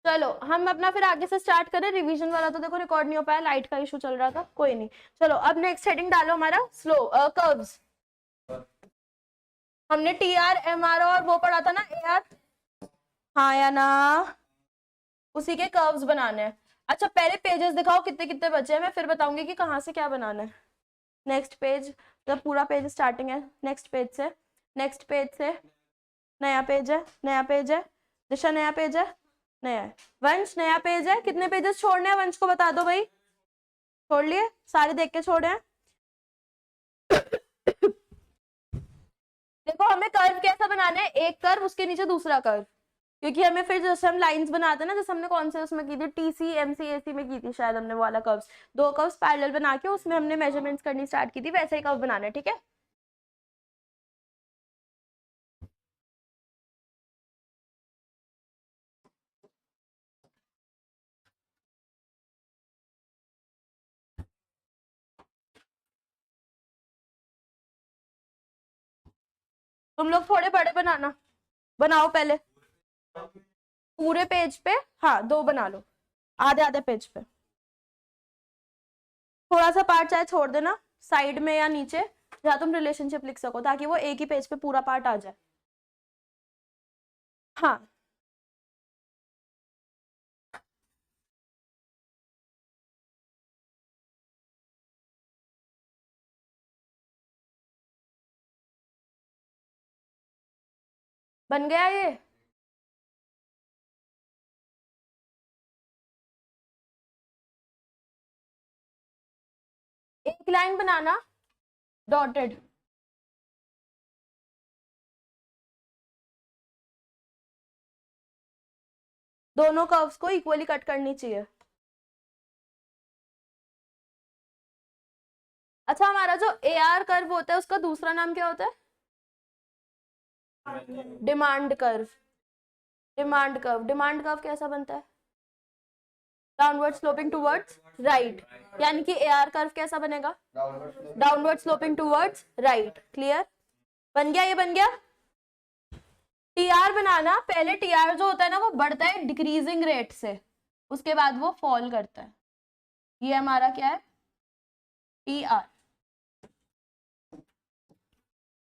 चलो हम अपना फिर आगे से स्टार्ट करें। रिवीजन वाला तो देखो रिकॉर्ड नहीं हो पाया, लाइट का इशू चल रहा था, कोई नहीं। चलो अब नेक्स्ट हेडिंग डालो हमारा स्लो कर्व्स। हमने टी आर एम आर और वो पढ़ा था ना, ए आर, हाँ या ना, उसी के कर्व्स बनाने हैं। अच्छा पहले पेजेस दिखाओ कितने कितने बचे हैं, मैं फिर बताऊंगी कि कहाँ से क्या बनाना है। नेक्स्ट पेज, जब पूरा पेज स्टार्टिंग है, नेक्स्ट पेज से, नेक्स्ट पेज से, नया पेज है, नया पेज है, दिशा नया पेज है, नया है, वंश नया पेज है। कितने पेजेस छोड़ने हैं वंश को बता दो भाई। छोड़ लिए सारे, देख के छोड़े हैं। देखो हमें कर्व कैसा बनाना है, एक कर्व उसके नीचे दूसरा कर्व, क्योंकि हमें फिर जैसे हम लाइंस बनाते हैं ना, जैसे हमने कौन से उसमें की थी, टीसी एमसी एसी में की थी शायद हमने वो वाला कर्व्स, दो कर्व्स पैरेलल बना के उसमें हमने मेजरमेंट्स करनी स्टार्ट की थी, वैसे ही कर्व बनाना है, ठीक है। तुम लोग थोड़े बड़े बनाना, बनाओ पहले पूरे पेज पे, हाँ दो बना लो, आधे आधे पेज पे। थोड़ा सा पार्ट चाहे छोड़ देना साइड में या नीचे, जहाँ तुम रिलेशनशिप लिख सको, ताकि वो एक ही पेज पे पूरा पार्ट आ जाए। हाँ बन गया ये। एक लाइन बनाना डॉटेड, दोनों कर्व्स को इक्वली कट करनी चाहिए। अच्छा हमारा जो ए आर कर्व होता है उसका दूसरा नाम क्या होता है? Demand curve. Demand curve, demand curve कैसा बनता है? डाउनवर्ड स्लोपिंग टूवर्ड्स राइट, यानी कि ए आर कर्व कैसा बनेगा? Downward sloping towards right. Clear, बन गया, ये बन गया। टी आर बनाना, पहले टी आर जो होता है ना वो बढ़ता है डिक्रीजिंग रेट से, उसके बाद वो फॉल करता है। ये हमारा क्या है? T R.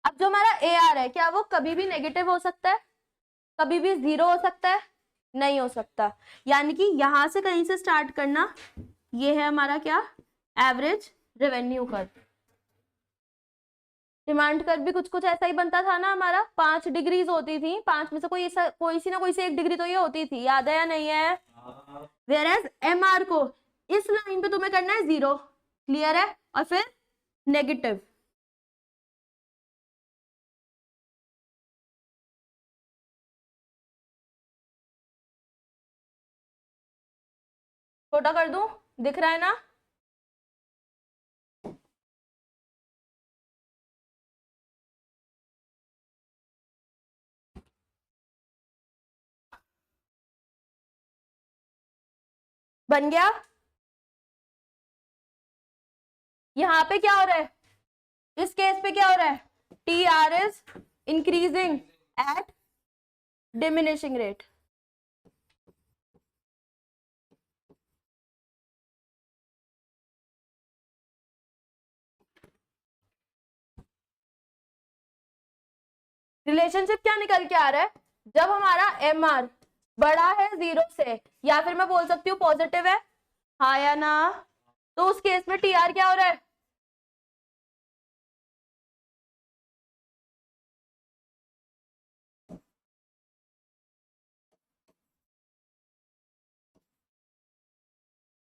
अब जो हमारा ए आर है, क्या वो कभी भी नेगेटिव हो सकता है? कभी भी जीरो हो सकता है? नहीं हो सकता। यानी कि यहां से कहीं से स्टार्ट करना, ये है हमारा क्या? Average revenue curve. Demand curve भी कुछ कुछ ऐसा ही बनता था ना हमारा, 5 डिग्रीज होती थी, 5 में से कोई सी ना कोई सी 1 डिग्री तो ये होती थी, याद है या नहीं है? वेयर एज एम आर को इस लाइन पे तुम्हें करना है 0। क्लियर है? और फिर नेगेटिव। छोटा कर दूं, दिख रहा है ना? बन गया। यहाँ पे क्या हो रहा है? इस केस पे क्या हो रहा है? T R is increasing at diminishing rate. Relationship क्या निकल के आ रहा है? जब हमारा एम आर बड़ा है 0 से, या फिर मैं बोल सकती हूँ पॉजिटिव है, हाँ या ना, तो उस केस में टी आर क्या हो रहा है?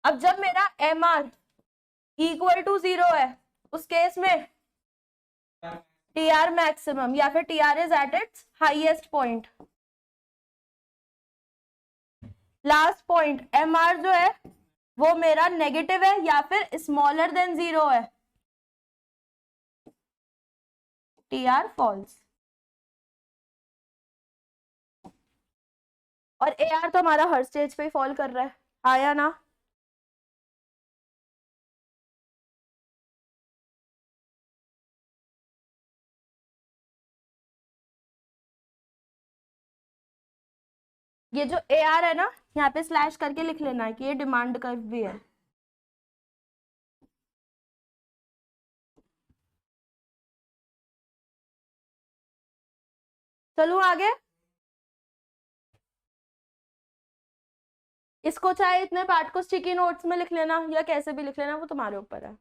अब जब मेरा एम आर इक्वल टू 0 है, उस केस में टी आर मैक्सिमम या फिर T R is at its highest point. Last point M R जो है वो मेरा नेगेटिव है या फिर स्मॉलर देन 0 है, टी आर फॉल्स। और ए आर तो हमारा हर स्टेज पे फॉल कर रहा है, आया ना? ये जो ए आर है ना, यहाँ पे स्लैश करके लिख लेना है कि ये डिमांड कर्व भी है। चलूं आगे। इसको चाहे इतने पार्ट को स्टिकी नोट्स में लिख लेना या कैसे भी लिख लेना, वो तुम्हारे ऊपर है।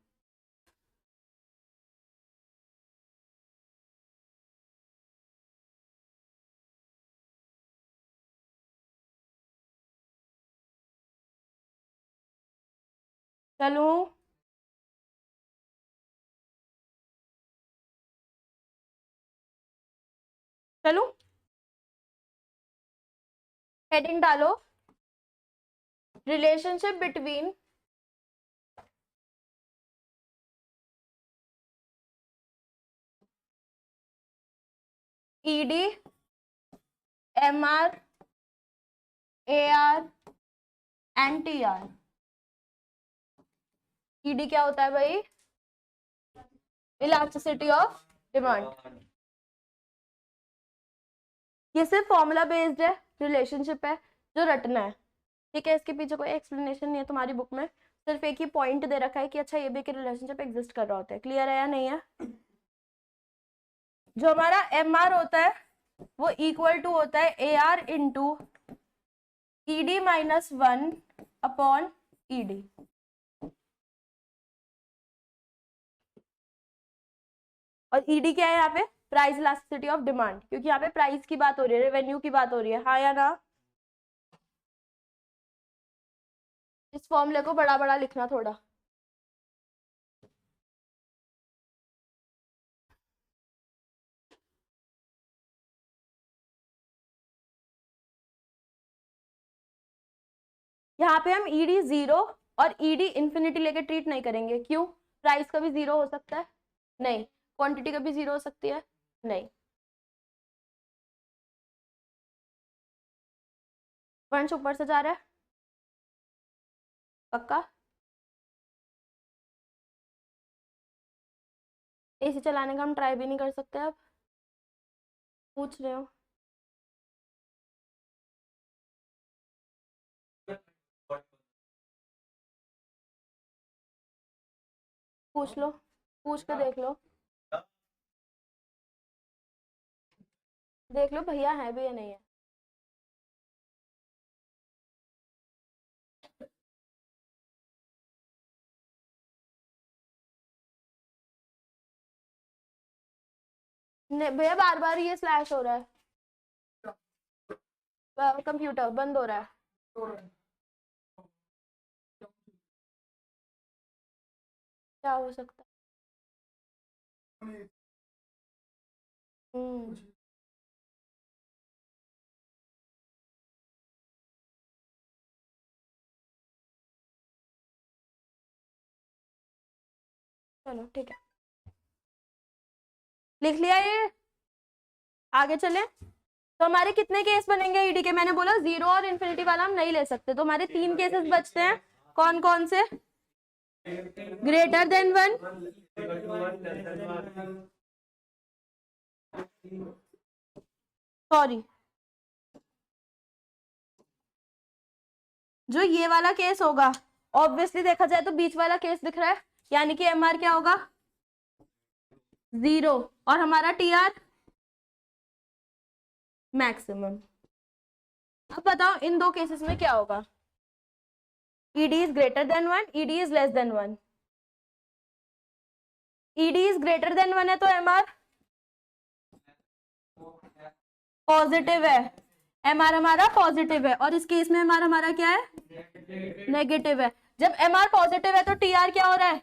चलूं। चलूं, हेडिंग डालो, relationship between ED, MR, AR and TR. ED क्या होता है भाई? Elasticity of demand. ये सिर्फ फॉर्मूला बेस्ड है, रिलेशनशिप है जो रटना है, ठीक है। इसके पीछे कोई एक्सप्लेनेशन नहीं है तुम्हारी बुक में, सिर्फ एक ही पॉइंट दे रखा है कि अच्छा ये भी कि रिलेशनशिप एग्जिस्ट कर रहा होता है। क्लियर है या नहीं है? जो हमारा एम आर होता है वो इक्वल टू होता है A R into ED minus 1 upon ED. और ईडी क्या है यहाँ पे? प्राइस इलास्टिसिटी ऑफ डिमांड, क्योंकि यहाँ पे प्राइस की बात हो रही है, रेवेन्यू की बात हो रही है, हाँ या ना? इस फॉर्मूले को बड़ा बड़ा लिखना थोड़ा। यहाँ पे हम ईडी जीरो और ईडी इंफिनिटी लेके ट्रीट नहीं करेंगे। क्यों? प्राइस कभी जीरो हो सकता है? नहीं। क्वांटिटी कभी जीरो हो सकती है? नहीं। वंश ऊपर से जा रहा है पक्का? एसी चलाने का हम ट्राई भी नहीं कर सकते अब? पूछ रहे हो? पूछ लो, पूछ के देख लो, देख लो भैया है भी या नहीं है। नहीं भैया, बार बार ये स्लैश हो रहा है, कंप्यूटर बंद हो रहा है। क्या हो सकता है? हम्म। चलो ठीक है, लिख लिया ये। आगे चले। तो हमारे कितने केस बनेंगे ईडी के? मैंने बोला जीरो और इन्फिनिटी वाला हम नहीं ले सकते, तो हमारे 3 केसेस बचते हैं। कौन कौन से? ग्रेटर देन 1, सॉरी, जो ये वाला केस होगा, ऑब्वियसली देखा जाए तो बीच वाला केस दिख रहा है, यानी कि एमआर क्या होगा? जीरो। और हमारा टीआर मैक्सिमम। अब बताओ इन दो केसेस में क्या होगा? ED is greater than 1, ED is less than 1। ED is greater than 1 है तो एमआर पॉजिटिव है, एमआर हमारा पॉजिटिव है, और इस केस में एमआर हमारा क्या है? नेगेटिव है। जब एमआर पॉजिटिव है तो टीआर क्या हो रहा है?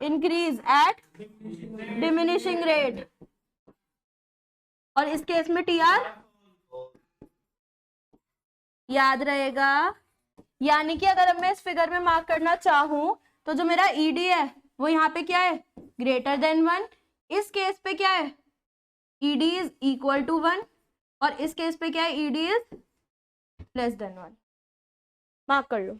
इंक्रीज एट डिमिनिशिंग रेट, और इस केस में टीआर याद रहेगा। यानी कि अगर मैं इस फिगर में मार्क करना चाहूं तो जो मेरा ईडी है वो यहाँ पे क्या है? Greater than 1। इस केस पे क्या है? ईडी इज इक्वल टू 1, और इस केस पे क्या है? ED is less than 1। Mark कर लो।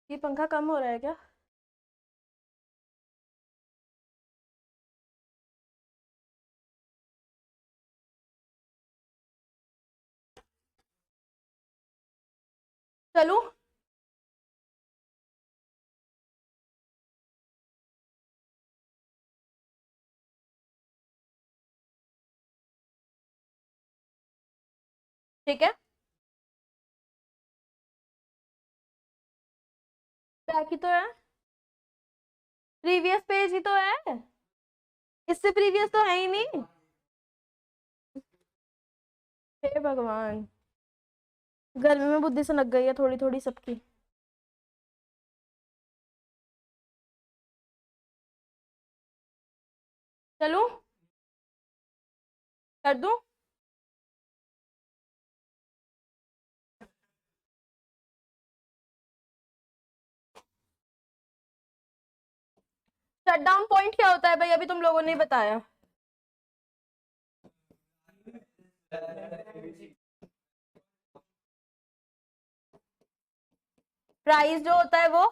ये पंखा कम हो रहा है क्या? चलूं? ठीक है, बैक ही तो है, प्रीवियस पेज ही तो है, इससे प्रीवियस तो है ही नहीं। हे भगवान, गर्मी में बुद्धि से लग गई है थोड़ी थोड़ी सबकी। चलूं? कर दूं? शट डाउन पॉइंट क्या होता है भाई, अभी तुम लोगों ने बताया। प्राइस जो होता है वो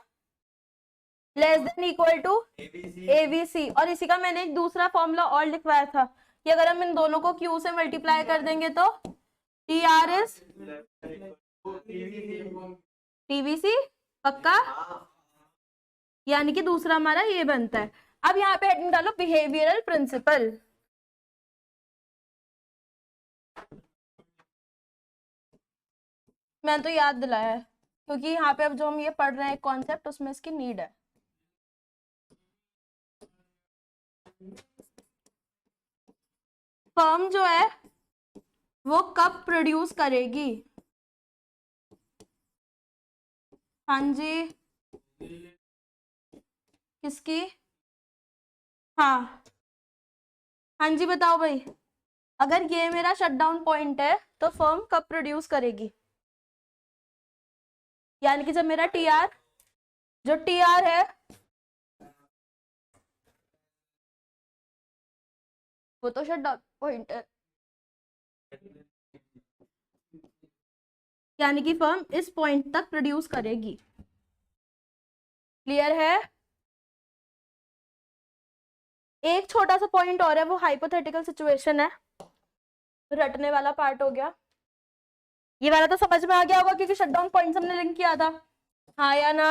less than equal to AVC, और इसी का मैंने एक दूसरा फॉर्मूला और लिखवाया था कि अगर हम इन दोनों को क्यू से मल्टीप्लाई कर देंगे तो टी आर इज टीवीसी, पक्का? यानी कि दूसरा हमारा ये बनता है। अब यहाँ पे हेडिंग डालो बिहेवियरल प्रिंसिपल। मैं तो याद दिलाया है क्योंकि यहाँ पे अब जो हम ये पढ़ रहे हैं कॉन्सेप्ट, उसमें इसकी नीड है। फर्म जो है वो कब प्रोड्यूस करेगी? हाँ जी, किसकी? हाँ, हाँ जी बताओ भाई। अगर ये मेरा शटडाउन पॉइंट है तो फर्म कब प्रोड्यूस करेगी? यानी कि जब मेरा टी आर, जो टी आर है वो तो शटडाउन पॉइंट है, यानी कि फर्म इस पॉइंट तक प्रोड्यूस करेगी। क्लियर है? एक छोटा सा पॉइंट और है, वो हाइपोथेटिकल सिचुएशन है, रटने वाला पार्ट हो गया। ये वाला तो समझ में आ गया होगा क्योंकि शटडाउन पॉइंट हमने लिंक किया था, हाँ या ना?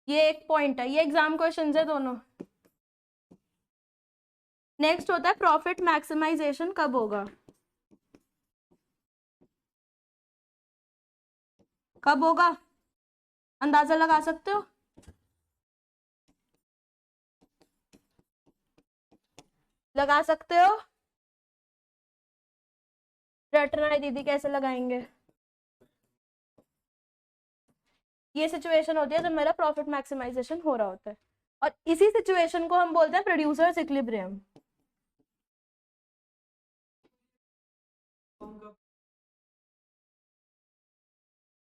ये एक पॉइंट है, ये एग्जाम क्वेश्चन है दोनों। नेक्स्ट होता है प्रॉफिट मैक्सिमाइजेशन कब होगा? कब होगा, अंदाजा लगा सकते हो? लगा सकते हो? रटना है दीदी, कैसे लगाएंगे? ये सिचुएशन होती है जब मेरा प्रॉफिट मैक्सिमाइजेशन हो रहा होता है, और इसी सिचुएशन को हम बोलते हैं प्रोड्यूसर्स इक्विलिब्रियम।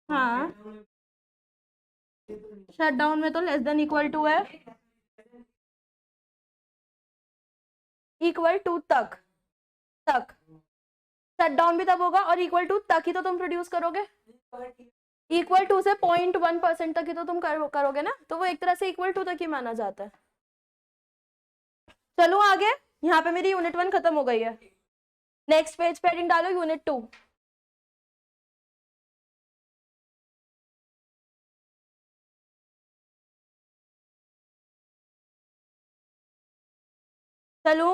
हाँ, शटडाउन में तो लेस देन इक्वल टू है, इक्वल टू तक, तक शटडाउन भी तब होगा, और इक्वल टू तक ही तो तुम प्रोड्यूस करोगे। इक्वल टू से 0.1% तक ही तो तुम करोगे ना, तो वो एक तरह से इक्वल टू तक ही माना जाता है। चलो आगे, यहाँ पे मेरी यूनिट 1 खत्म हो गई है। नेक्स्ट पेज पे हेडिंग डालो यूनिट 2। चलो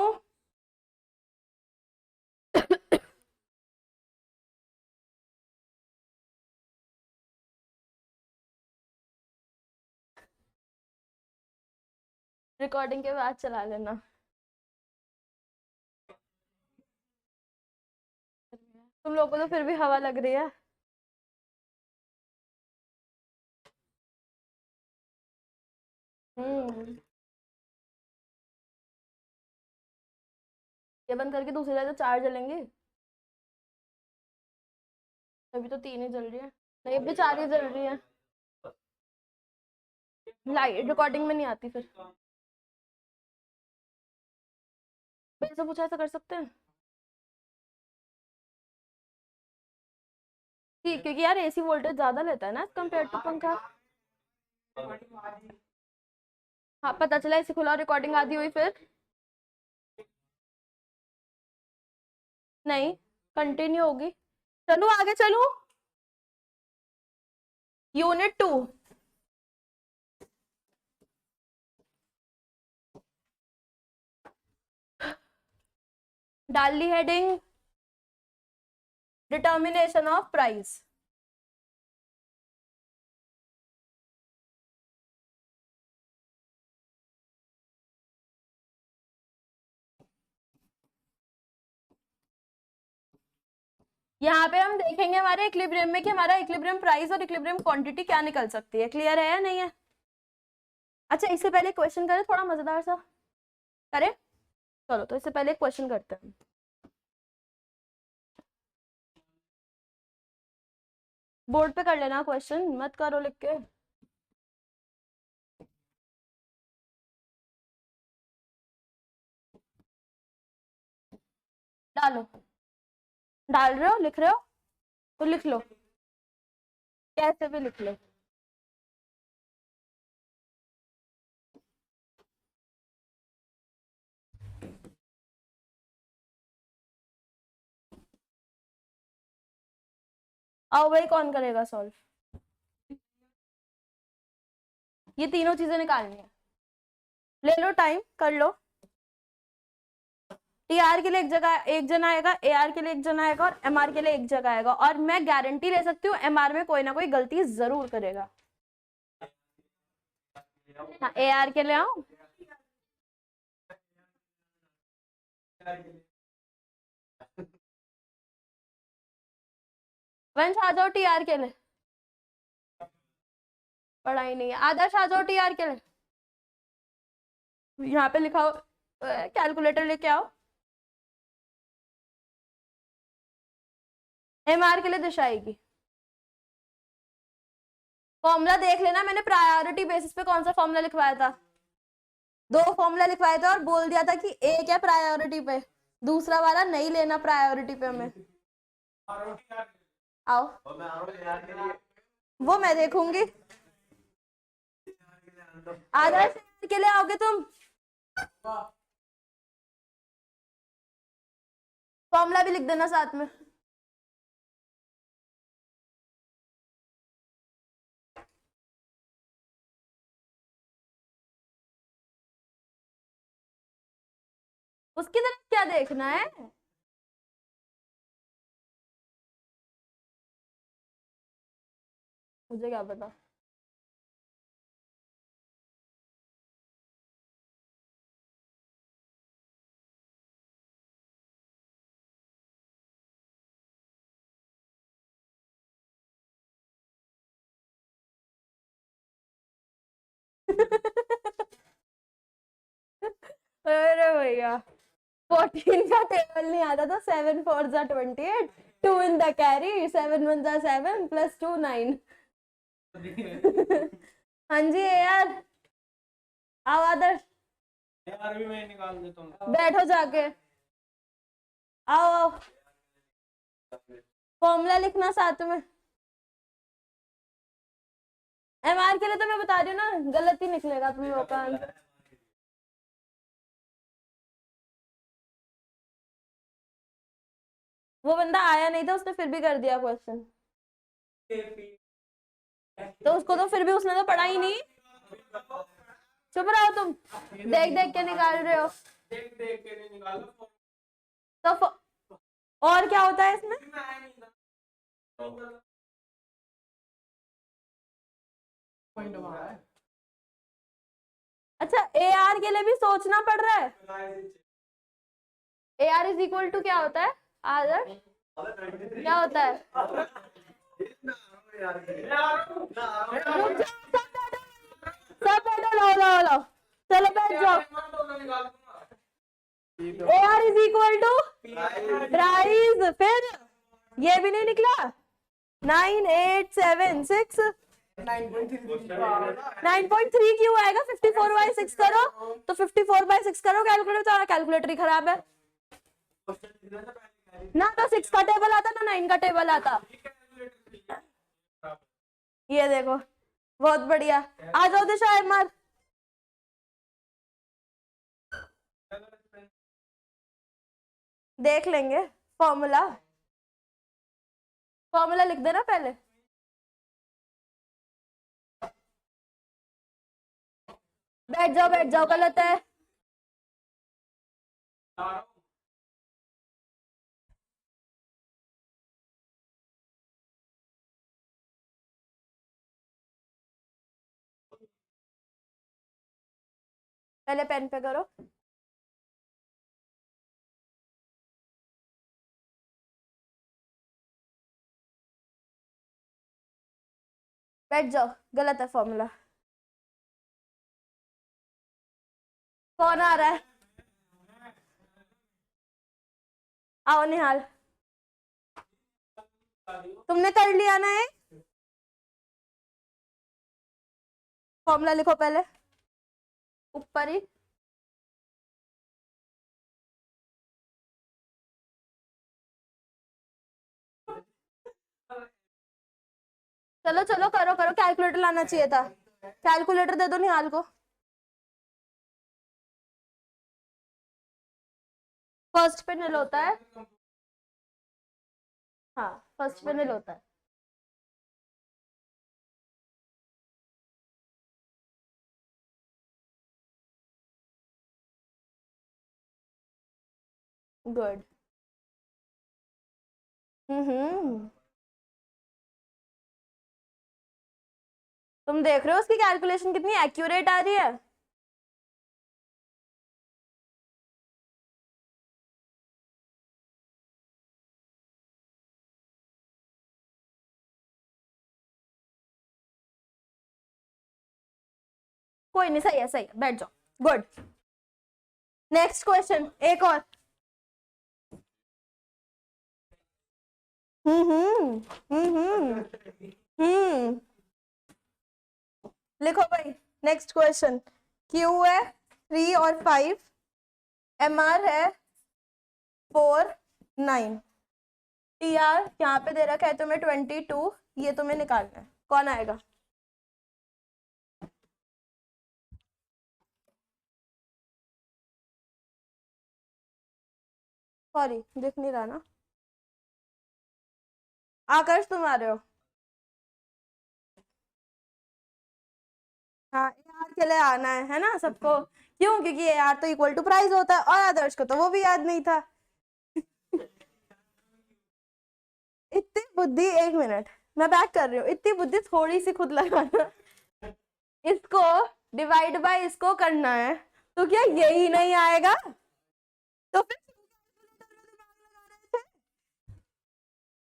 रिकॉर्डिंग के बाद चला लेना। तुम लोगों को तो फिर भी हवा लग रही है। ये बंद करके दूसरी लाइट तो 4 जलेंगे, अभी तो 3 ही जल रही है। नहीं, अभी 4 ही जल रही है, लाइट रिकॉर्डिंग में नहीं आती फिर। मेरे से पूछा ऐसा कर सकते हैं? ठीक, क्योंकि यार एसी वोल्टेज ज्यादा लेता है ना कंपेयर टू पंखा। हाँ पता चला, इसे खुला रिकॉर्डिंग आधी हुई फिर नहीं कंटिन्यू होगी। चलो आगे चलो। यूनिट 2 डाल ली हेडिंग डिटर्मिनेशन ऑफ प्राइस। यहाँ पे हम देखेंगे हमारे इक्विलिब्रियम में कि हमारा इक्विलिब्रियम प्राइस और इक्विलिब्रियम क्वांटिटी क्या निकल सकती है। क्लियर है या नहीं है? अच्छा इससे पहले क्वेश्चन करें थोड़ा मजेदार सा करें। चलो तो इससे पहले क्वेश्चन करते हैं। बोर्ड पे कर लेना क्वेश्चन, मत करो लिख के। डालो, डाल रहे हो, लिख रहे हो तो लिख लो, कैसे भी लिख लो। आओ भाई कौन करेगा सॉल्व? ये तीनों चीजें निकालनी है, ले लो टाइम कर लो। टीआर के लिए एक जन आएगा, एआर के लिए एक जन आएगा और एमआर के लिए एक जगह आएगा। और मैं गारंटी ले सकती हूँ एमआर में कोई ना कोई गलती जरूर करेगा। हाँ एआर के लिए आओ। वंश आ जाओ टीआर के लिए, पढ़ाई नहीं है। आदर्श आ जाओ टीआर के लिए, यहाँ पे लिखा हो कैलकुलेटर लेके आओ। एमआर के लिए दिशा आएगी। फॉर्मूला देख लेना, मैंने प्रायोरिटी बेसिस पे कौन सा फॉर्मूला लिखवाया था। 2 फॉर्मूला लिखवाया था और बोल दिया था कि एक है प्रायोरिटी पे, दूसरा वाला नहीं लेना प्रायोरिटी पे हमें। आओ वो मैं देखूंगी। आदर्श के लिए आओगे तुम? फॉर्मूला भी लिख देना साथ में। उसकी तरफ क्या देखना है? मुझे क्या पता। अरे भैया 14 का टेबल नहीं आता था। 7 4 जा 28, 2 इन द कैरी, 7 1 जा 7 प्लस 2 9। हाँ जी यार, आओ आदर्श। यार भी मैं निकाल देता हूँ, बैठो जाके। आओ आओ, फॉर्मूला लिखना साथ में। एमआर के लिए तो मैं बता रही हूँ ना, गलत ही निकलेगा तुम लोगों का। वो बंदा आया नहीं था, उसने फिर भी कर दिया क्वेश्चन, तो उसको तो फिर भी उसने तो पढ़ा ही नहीं। चुप रहो तुम, देख देख के निकाल रहे हो। देख देख के नहीं निकाल तो और क्या होता है इसमें? अच्छा एआर के लिए भी सोचना पड़ रहा है। एआर इज इक्वल टू क्या होता है आदर्श? क्या होता है? सब बैठो, लाओ लाओ लाओ, चलो बैठ जाओ। AR is equal to price, फिर ये भी नहीं निकला। 9 8 7 6 9.3 क्यों आएगा? 54/6 करो तो 54/6 करो कैलकुलेटर, तो कैलकुलेटर ही खराब है ना। तो 6 का टेबल आता ना 9 का टेबल आता। ये देखो बहुत बढ़िया। आ जाओ दिशा एमआर। देख लेंगे फॉर्मूला। फॉर्मूला लिख देना पहले। बैठ जाओ गलत है। पहले पेन पे करो। बैठ जाओ, गलत है फॉर्मूला। कौन आ रहा है? आओ निहाल। तुमने कर लिया ना ये? फॉर्मूला लिखो पहले ऊपर ही। चलो चलो करो करो, कैलकुलेटर लाना चाहिए था। कैलकुलेटर दे दो निहाल को। फर्स्ट पे निल होता है। हाँ फर्स्ट पे निल होता है। गुड। हम्म। तुम देख रहे हो उसकी कैलकुलेशन कितनी एक्यूरेट आ रही है। कोई नहीं, सही है, बैठ जाओ। गुड। नेक्स्ट क्वेश्चन, एक और। हम्म। हम्म। हम्म। लिखो भाई। Next question. क्यू है 3 और 5। एमआर है 4 9। टीआर यहाँ पे दे रखा है तुम्हें 22। ये तुम्हें निकालना है। कौन आएगा? सॉरी दिख नहीं रहा ना। आकाश तुम आ रहे हो? हाँ यार के लिए आना है ना सबको। क्यों? क्योंकि ये यार तो इक्वल टू प्राइस होता है, और आदर्श को तो वो भी याद नहीं था। इतनी बुद्धि, 1 मिनट मैं बैक कर रही हूँ, इतनी बुद्धि थोड़ी सी खुद लगाना। इसको डिवाइड बाय इसको करना है, तो क्या यही नहीं आएगा? तो फिर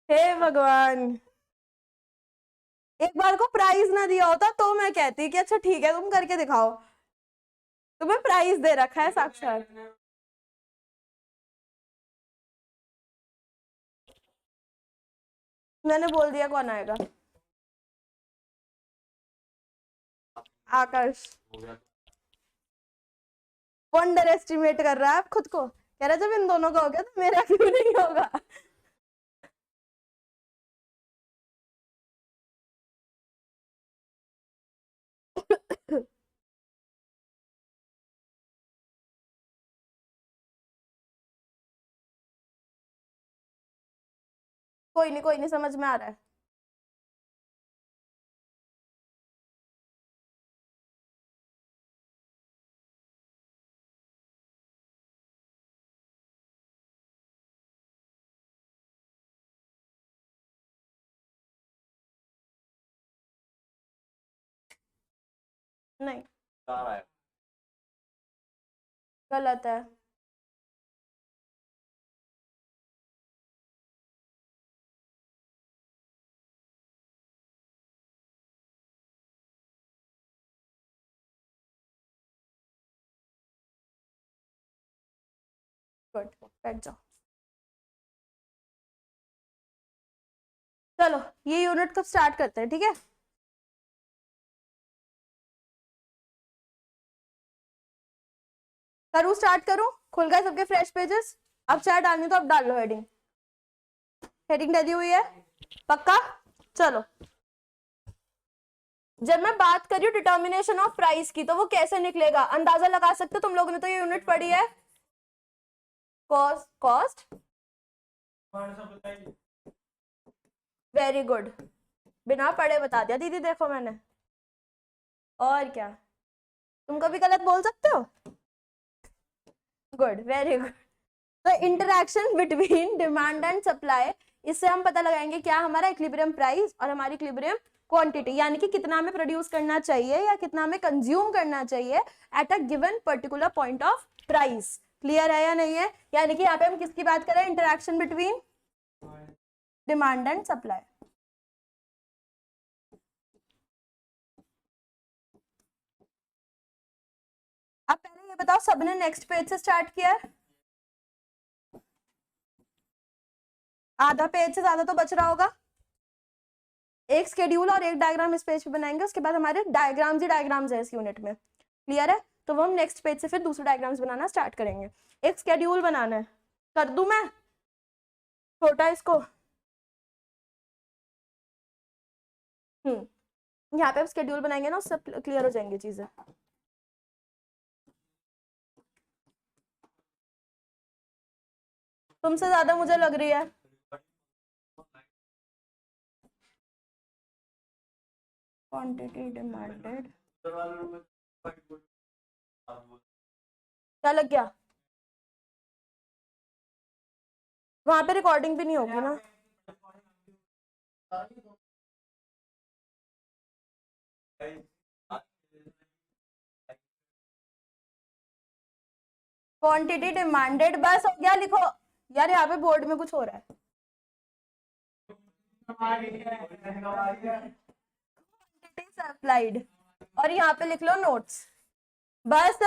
हे भगवान। एक बार को प्राइस ना दिया होता तो मैं कहती कि अच्छा ठीक है तुम करके दिखाओ। तुम्हें प्राइस दे रखा है साक्षात। मैंने बोल दिया कौन आएगा। आकाश। वो अंडर एस्टिमेट कर रहा है आप खुद को, कह रहा है, जब इन दोनों का हो गया तो मेरा क्यों नहीं होगा। कोई नहीं समझ में आ रहा है। नहीं, गलत है। गुड, बैठ जाओ। चलो ये यूनिट को स्टार्ट करते हैं, ठीक है। करूँ स्टार्ट करूँ? खुल गए सबके फ्रेश पेजेस? अब चाहे डालनी तो अब डाल लो हेडिंग। हेडिंग रेडी हुई है? पक्का? चलो। जब मैं बात कर रही हूँ डिटर्मिनेशन ऑफ प्राइस की, तो वो कैसे निकलेगा, अंदाजा लगा सकते हो तुम लोगों ने तो ये यूनिट पढ़ी है, कॉस्ट कॉस्ट, वेरी गुड, बिना पढ़े बता दिया दीदी, देखो मैंने, और क्या, तुम कभी गलत बोल सकते हो, गुड, वेरी गुड। तो interaction between demand and supply, इससे हम पता लगाएंगे क्या हमारा इक्विलिब्रियम प्राइस और हमारी इक्विलिब्रियम क्वांटिटी, यानी कि कितना हमें प्रोड्यूस करना चाहिए या कितना हमें कंज्यूम करना चाहिए at a given particular point of price. Clear है या नहीं है? यानी कि यहाँ पे हम किसकी बात करें, interaction between demand and supply. अब पहले ये बताओ, सबने नेक्स्ट पेज से स्टार्ट किया है? आधा पेज से ज्यादा तो बच रहा होगा। एक स्केड्यूल और एक डायग्राम इस पेज पे बनाएंगे, उसके बाद हमारे डायग्राम्स ही डायग्राम्स है इस यूनिट में। क्लियर है? तो वो हम नेक्स्ट पेज से फिर दूसरे डायग्राम्स बनाना स्टार्ट करेंगे। एक स्केड्यूल बनाना है, कर दूं मैं छोटा इसको? यहाँ पे हम स्केड्यूल बनाएंगे ना, उससे क्लियर हो जाएंगी चीजें। तुमसे ज्यादा मुझे लग रही है। क्वांटिटी डिमांडेड, क्या लग गया? वहां पे रिकॉर्डिंग भी नहीं होगी ना? क्वांटिटी डिमांडेड, बस हो गया, लिखो यार, यहाँ पे बोर्ड में कुछ हो रहा है। क्वांटिटी सप्लाइड, और यहाँ पे लिख लो नोट्स, बस।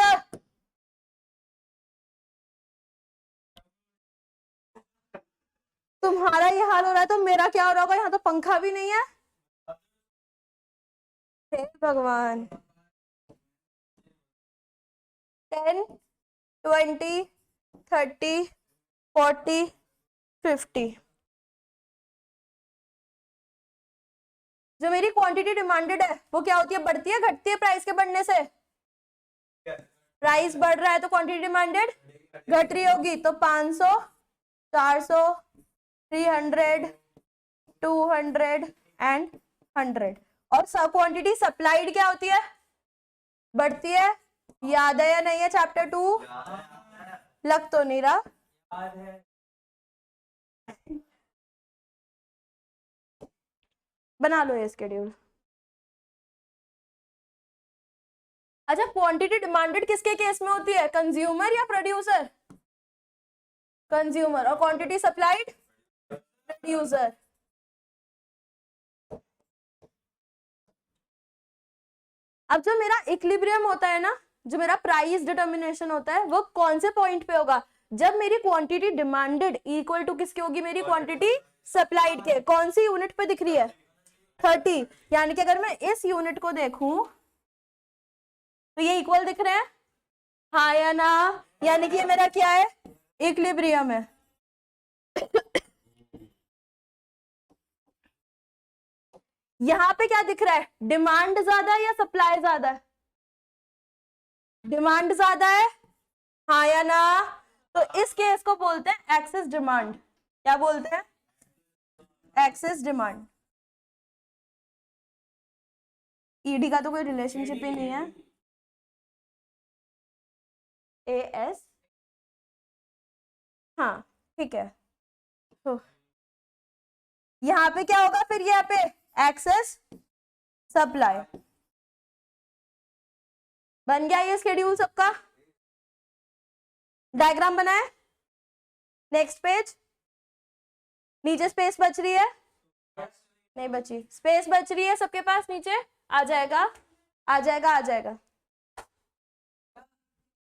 तुम्हारा ये हाल हो रहा है तो मेरा क्या हो रहा होगा? यहाँ तो पंखा भी नहीं है। हे भगवान। 10, 20, 30, 40, 50, जो मेरी क्वांटिटी डिमांडेड है वो क्या होती है, बढ़ती है घटती है प्राइस के बढ़ने से? प्राइस बढ़ रहा है तो क्वांटिटी डिमांडेड घट रही होगी, तो 500, 400, 300, 200 एंड 100। और सब क्वांटिटी सप्लाइड क्या होती है, बढ़ती है। याद है या नहीं है चैप्टर 2? लग तो नहीं रहा। बना लो ये स्केड्यूल। अच्छा, क्वांटिटी डिमांडेड किसके केस में होती है, कंज्यूमर या प्रोड्यूसर? कंज्यूमर। और क्वांटिटी सप्लाइड प्रोड्यूसर। अब जो मेरा इक्विलिब्रियम होता है ना, जो मेरा प्राइस डिटर्मिनेशन होता है, वो कौन से पॉइंट पे होगा, जब मेरी क्वांटिटी डिमांडेड इक्वल टू किसकी होगी, मेरी क्वांटिटी सप्लाइड के। कौन सी यूनिट पे दिख रही है? 30। यानी कि अगर मैं इस यूनिट को देखूं तो ये इक्वल दिख रहे हैं, हाँ या ना? यानी कि ये मेरा क्या है, इक्विलिब्रियम है। यहाँ पे क्या दिख रहा है, डिमांड ज्यादा है या सप्लाई ज्यादा है? डिमांड ज्यादा है, हाँ या ना? तो इस केस को बोलते हैं एक्सेस डिमांड। क्या बोलते हैं? Excess demand. ईडी का तो कोई रिलेशनशिप ही नहीं है। ए एस, हाँ ठीक है। तो यहाँ पे क्या होगा फिर, यहाँ पे एक्सेस सप्लाई। बन गया ये स्केड्यूल सबका? डायग्राम बनाए? Next page. नीचे स्पेस बच रही है? नहीं बची, स्पेस बच रही है सबके पास नीचे? आ जाएगा, आ जाएगा, आ जाएगा,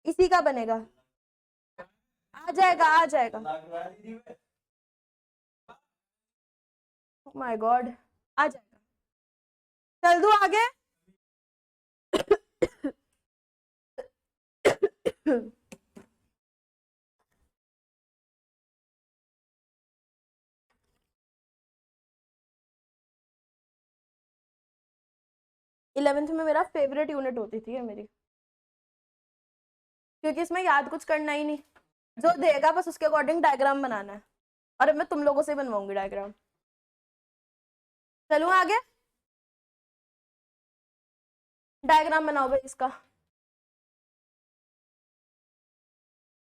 इसी का बनेगा, आ जाएगा, आ जाएगा। माय गॉड, आ जाएगा। चल दू आगे। 11th में मेरा फेवरेट यूनिट होती थी ये मेरी, क्योंकि इसमें याद कुछ करना ही नहीं, जो देगा बस उसके अकॉर्डिंग डायग्राम बनाना है, और मैं तुम लोगों से बनवाऊंगी डायग्राम। चलूं आगे, डायग्राम बनाओ भाई इसका।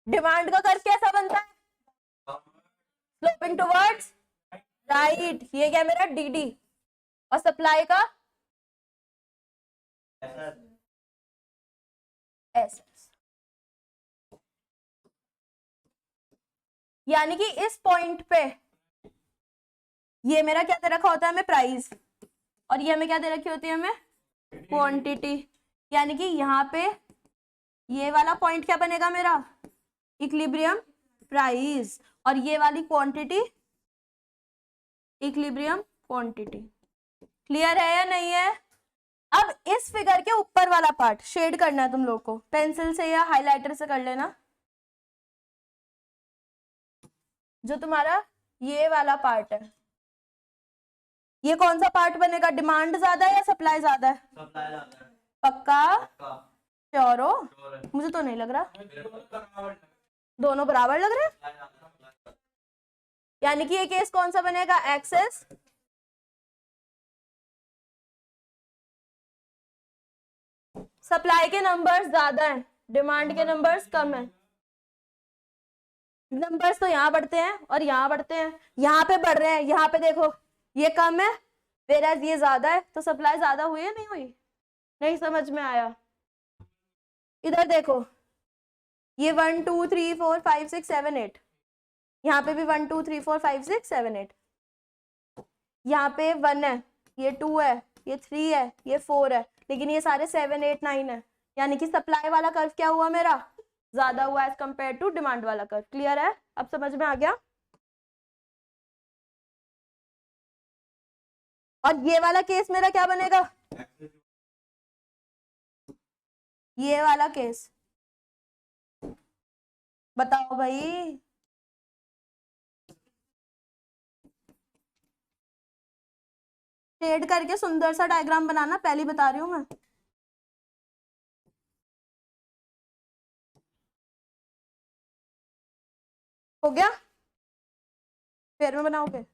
डिमांड का कर्व कैसा बनता है? स्लोपिंग टुवर्ड्स राइट, ये क्या मेरा डीडी, और सप्लाई का एस, यानी कि इस पॉइंट पे ये मेरा क्या दे रखा होता है हमें, प्राइस, और ये हमें क्या दे रखी होती है हमें, क्वांटिटी। यानी कि यहाँ पे ये वाला पॉइंट क्या बनेगा मेरा, इक्विलिब्रियम प्राइस, और ये वाली क्वांटिटी इक्विलिब्रियम क्वांटिटी। क्लियर है या नहीं है? अब इस फिगर के ऊपर वाला पार्ट शेड करना है तुम लोग को, पेंसिल से या हाइलाइटर से कर लेना। जो तुम्हारा ये वाला पार्ट है, ये कौन सा पार्ट बनेगा, डिमांड ज्यादा है या सप्लाई ज्यादा है? सप्लाई ज्यादा है। पक्का? पक्का। श्योर हो? श्योर है। मुझे तो नहीं लग रहा, बराबर। दोनों बराबर लग रहे हैं। सप्लाई ज्यादा है। यानी कि ये केस कौन सा बनेगा, एक्सेस सप्लाई के नंबर्स ज्यादा हैं, डिमांड के नंबर्स कम है। नंबर्स तो यहाँ बढ़ते हैं और यहाँ बढ़ते हैं, यहाँ पे बढ़ रहे हैं, यहाँ पे देखो ये कम है whereas ये ज्यादा है, तो सप्लाई ज्यादा हुई है नहीं हुई? नहीं समझ में आया? इधर देखो, ये 1 2 3 4 5 6 7 8, यहाँ पे भी 1 2 3 4 5 6 7 8, यहाँ पे 1 है, ये 2 है, ये 3 है, ये 4 है, लेकिन ये सारे 7 8 9 है। यानी कि सप्लाई वाला कर्व क्या हुआ मेरा, ज्यादा हुआ एज कंपेयर टू डिमांड वाला कर्व। क्लियर है? अब समझ में आ गया? और ये वाला केस मेरा क्या बनेगा, ये वाला केस बताओ भाई। शेड करके सुंदर सा डायग्राम बनाना, पहले बता रही हूं मैं। हो गया? फिर में बनाओगे?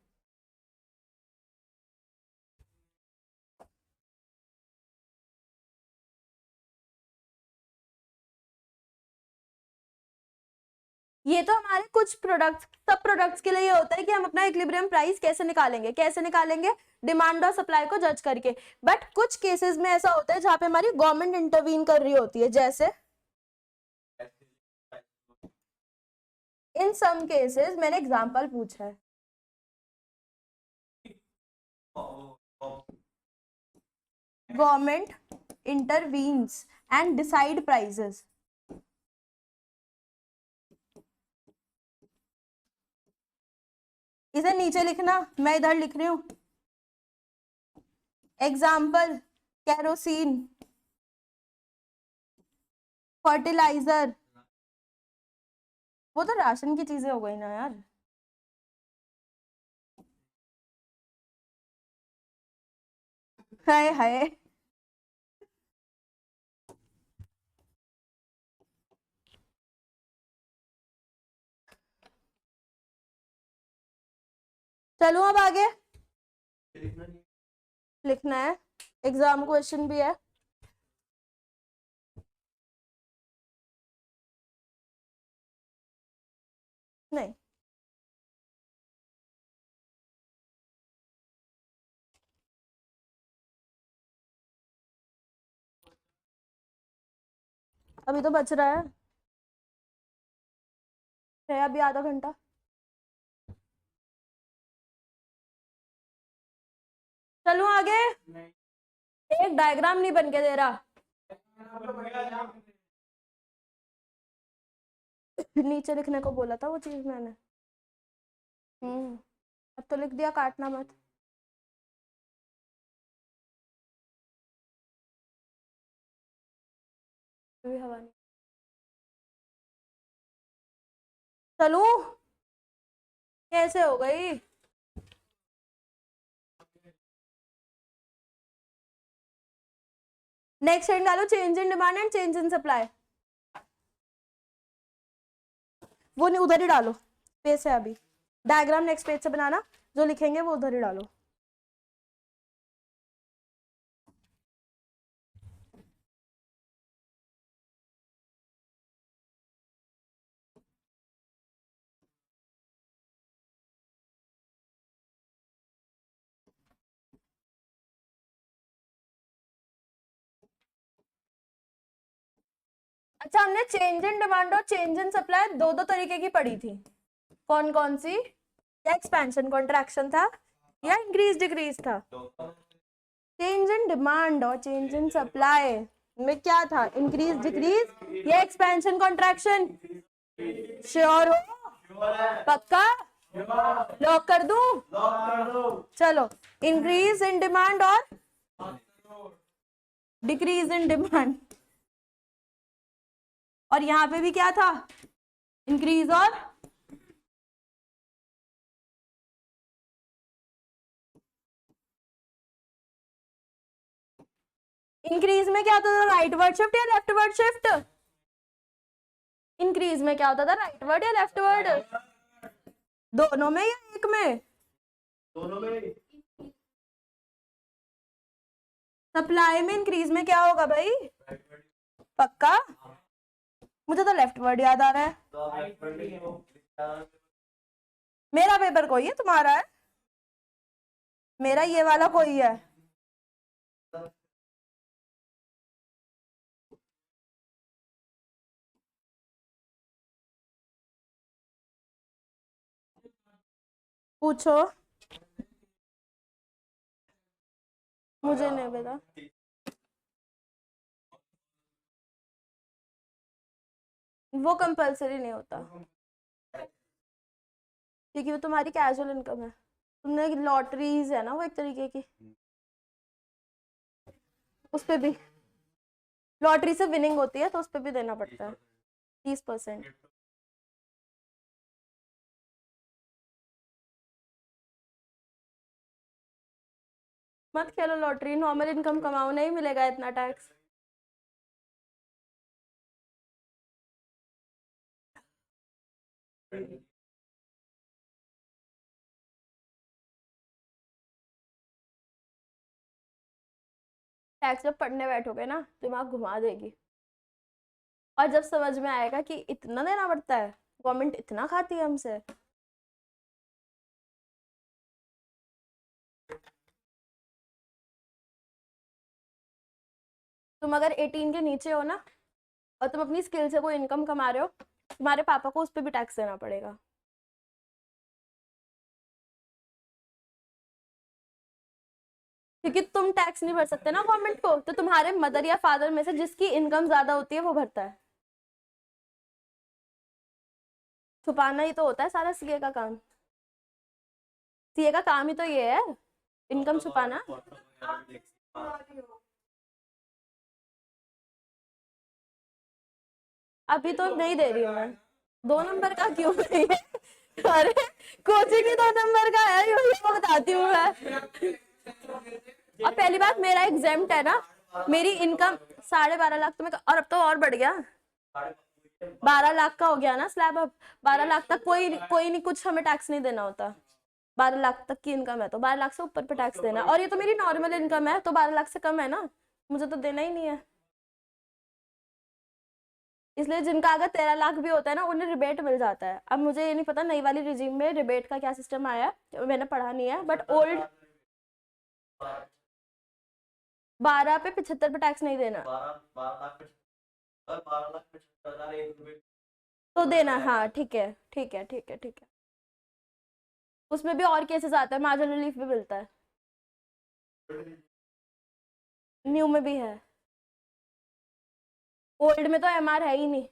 ये तो हमारे कुछ प्रोडक्ट्स, सब प्रोडक्ट्स के लिए ये होता है कि हम अपना इक्विलिब्रियम प्राइस कैसे निकालेंगे, कैसे निकालेंगे, डिमांड और सप्लाई को जज करके। बट कुछ केसेस में ऐसा होता है जहां पे हमारी गवर्नमेंट इंटरवीन कर रही होती है, जैसे इन सम केसेस, मैंने एग्जांपल पूछा है। Government intervenes and decide prices, इसे नीचे लिखना, मैं इधर लिख रही हूं। एग्जाम्पल, केरोसिन, फर्टिलाइजर, वो तो राशन की चीजें हो गई ना यार। हाय हाय, चलो अब आगे लिखना है, एग्जाम क्वेश्चन भी है। नहीं, अभी तो बच रहा है अभी आधा घंटा। चलो आगे, एक डायग्राम नहीं बन के दे रहा। नीचे लिखने को बोला था वो चीज मैंने। अब तो लिख दिया, काटना मत। अभी हवा नहीं। चलो, कैसे हो गई? नेक्स्ट हेडिंग डालो change in demand and change in supply. वो नहीं, उधर ही डालो, पेज है अभी। डायग्राम नेक्स्ट पेज से बनाना, जो लिखेंगे वो उधर ही डालो। अच्छा, हमने चेंज इन डिमांड और चेंज इन सप्लाई दो दो तरीके की पढ़ी थी। कौन कौन सी? या एक्सपेंशन कॉन्ट्रैक्शन था या इंक्रीज डिक्रीज था? चेंज इन डिमांड और चेंज इन सप्लाई में क्या था? इंक्रीज डिक्रीज या एक्सपेंशन कॉन्ट्रैक्शन? श्योर हो? पक्का? लॉक कर दूं? चलो, इंक्रीज इन डिमांड और डिक्रीज इन डिमांड। और यहां पे भी क्या था? इंक्रीज और इंक्रीज में क्या होता था? राइट वर्ड शिफ्ट या लेफ्ट वर्ड शिफ्ट? इंक्रीज में क्या होता था? राइट वर्ड या लेफ्ट वर्ड? दोनों में या एक में? दोनों में। सप्लाई में इंक्रीज में क्या होगा भाई? पक्का? मुझे तो लेफ्ट वर्ड याद आ रहा है। मेरा पेपर कोई है, तुम्हारा है? मेरा ये वाला कोई है? पूछो, मुझे नहीं पता। वो कंपलसरी नहीं होता क्योंकि वो तुम्हारी कैजुअल इनकम है। तुमने लॉटरीज है ना वो एक तरीके की, उस पे भी लॉटरी से विनिंग होती है तो उस पे भी देना पड़ता है 30%। मत खेलो लॉटरी, नॉर्मल इनकम कमाओ, नहीं मिलेगा इतना टैक्स। टैक्स जब पढ़ने बैठोगे ना दिमाग घुमा देगी, और जब समझ में आएगा कि इतना देना पड़ता है, गवर्नमेंट इतना खाती है हमसे। तुम अगर 18 के नीचे हो ना और तुम अपनी स्किल से कोई इनकम कमा रहे हो, तुम्हारे पापा को उस पर भी टैक्स देना पड़ेगा। क्योंकि तुम टैक्स नहीं भर सकते ना गवर्नमेंट को, तो तुम्हारे मदर या फादर में से जिसकी इनकम ज्यादा होती है वो भरता है। छुपाना ही तो होता है सारा सीए का काम। सीए का काम ही तो ये है, इनकम छुपाना। अभी तो नहीं दे रही हूँ मैं। 2 नंबर का क्यों नहीं है? अरे कोचिंग ही 2 नंबर का है, ये बताती हूँ मैं। और पहली बात, मेरा एग्जाम है ना, मेरी इनकम 12.5 लाख तो मैं, और अब तो और बढ़ गया, 12 लाख का हो गया ना स्लैब अब। 12 लाख तक कोई नहीं, कुछ हमें टैक्स नहीं देना होता। 12 लाख तक की इनकम है तो 12 लाख से ऊपर पे टैक्स देना, और ये तो मेरी नॉर्मल इनकम है तो 12 लाख से कम है ना, मुझे तो देना ही नहीं है। इसलिए जिनका अगर 13 लाख भी होता है ना उन्हें रिबेट मिल जाता है। अब मुझे ये नहीं पता नई वाली रिजीम में रिबेट का क्या सिस्टम आया है, मैंने पढ़ा नहीं है, बट ओल्ड 12 पे 75 पे टैक्स नहीं देना 12,75,000 तो देना। हाँ ठीक है, ठीक है, ठीक है, ठीक है। उसमें भी और केसेस आते हैं, मार्जिन रिलीफ भी मिलता है। न्यू में भी है, ओल्ड में तो एमआर है ही नहीं,